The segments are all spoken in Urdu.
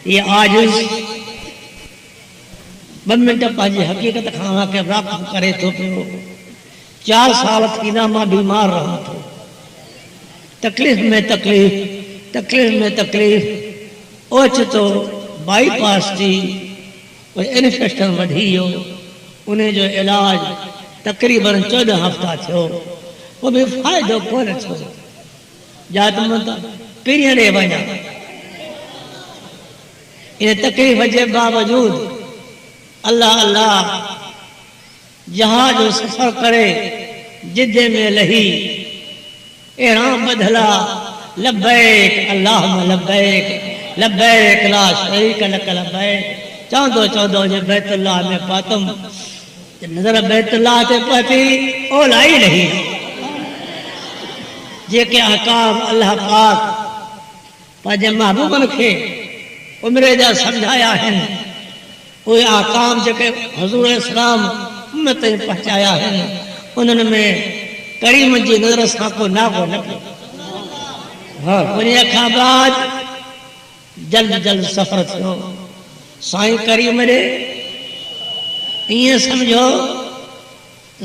یہ عاجز 2 منٹ پانچی حقیقت کھانا کے راقب کرے تو پیو 4 سال تھی نا ماں بیمار رہا تھا تکلیف میں تکلیف اوچ تو بائی پاس تھی انفیکشن وڈھی ہو انہیں جو علاج تقریباً 14 ہفتہ تھو وہ بھی فائدہ کون تھو جات مت پیریڈ وجہ ان تکلیف کے باوجود اللہ جہاز سفر کرے جدے میں لہی احرام بدلا لبیک اللہم لبیک لبیک لا شریک لک لبیک چاندو جو بیت اللہ میں پاتم نظر بیت اللہ تے پاتی او لائی نہیں جے کہ احکام اللہ پاک پاجے محبوبن کے عمرے جا سمجھایا ہیں وہ احکام جو کہ حضور اسلام امت پہنچایا ہے انہوں میں کریم جی نظر ساں کو ناگو نکلو انہیں کھا بعد جلد سفر تھو سائیں کریم نے یہ سمجھو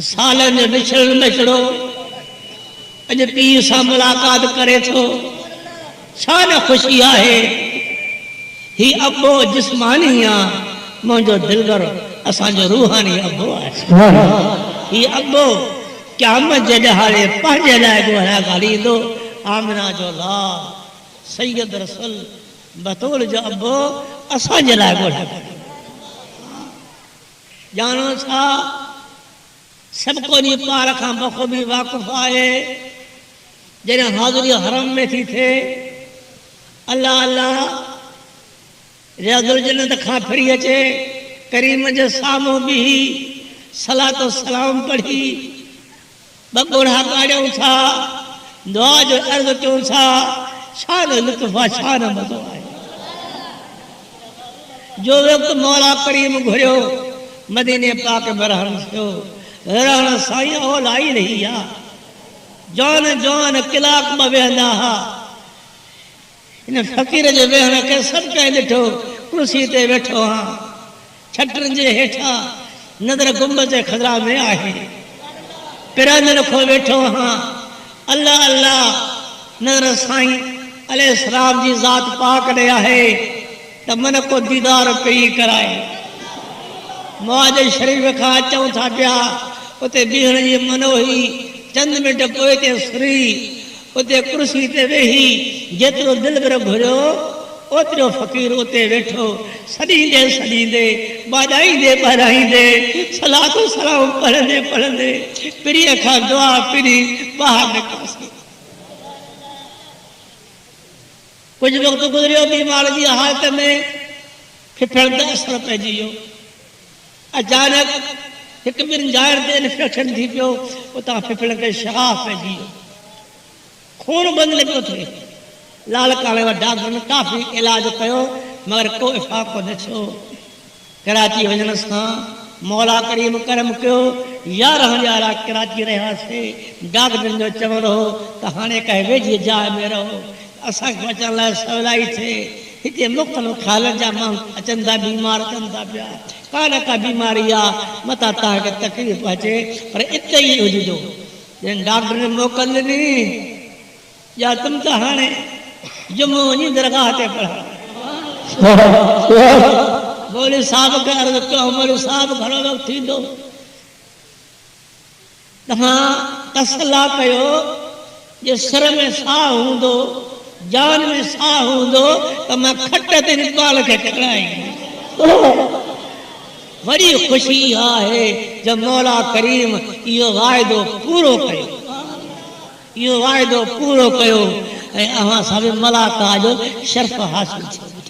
سالن جو بچڑو اج پی سا ملاقات کرے تو شان خوشی ہے ہی ابو جسمانی منجو دلبر اسان جو روحانی ابو ہے ہی ابو قیامت جے دہاڑے پنجے لائے گوہرا گالی دو آمنہ جو لا سید رسول بطول جو ابو اسان جے لائے گوہرا گالی جانو سا سب کو نہیں پارکھاں بخوبی واقف آئے جنہیں حاضری حرم میں تھی تھے اللہ ریاض الجنت کھا پھری اچے کریم جو سامو بھی صلاة و سلام پڑھی بگوڑا کاڑیوں تھا دعا جو عرض کیوں تھا شان لطفہ شان مزو آئے جو وقت مولا کریم گھریو مدینے پاک برہن سیو رہن سائیں اول آئی نہیں یا جان کلاک میں بہنا ہا ان فقیر جو بہنا کے سب کہیں ڈٹھو کرسی تے بیٹھو ہاں چھٹرن جے ہیٹھا نظر گنبد خضرا میں آئے پیران رکھو بیٹھو ہاں اللہ نظر سائیں علیہ السلام جی ذات پاک لیا ہے تو من کو دیدار پری کرائے مواج شریف کھا چاہوں تھا پیا اتے بیہن جی منو ہی چند منٹ کوئے تے سری اتے کرسی تے وہی جترو دل بر گھرو اترو فقیر اتے بیٹھو سڑیں دے بادائیں دے صلاة و سلام پڑھن دے پری اکھا دعا پری باہر نکاسی کچھ وقت گزریو بیمار جی حالت میں پھپھڑ دا اثر پہ جیو اچانک ایک بن جائر دے انفیکشن تھی پیو اتا پھپھڑ کے شغاف پہ جیو خون بند لگو تھے لال کالے و ڈاکٹر نے کافی علاج کیو مگر کو افاق کو نچو کراچی وجنستان مولا کریم کرم کیو یا رہن جارا کراچی رہا سے ڈاکٹر جو چمر ہو کہانے کہے ویجی جائے میں رہو اساں بچن لائے سولائی تھے ہتے مختلف خالن جا مان اچندا بیمار چندا پیا کانا کا بیماری آ متا تا کے تکلیف پہنچے پر اتنے ہی ہو جو جن ڈاکٹر نے موکل نہیں یا تم تو ہانے جمعہ وجی درگاہ تے پڑھا بولی صاحب کا عرض کہو بولی صاحب گھروں وقت تھی دو تہاں تسلا کہو یہ سر میں ساہ ہوں دو جان میں ساہ ہوں دو تو میں کھٹے تے نکال کے ٹکرائیں بڑی خوشی ہے جب مولا کریم یہ وعدو پورو کہو یہ وعدو پورو کہو اے اہاں صاحب ملاقہ جو شرف حاصل چھو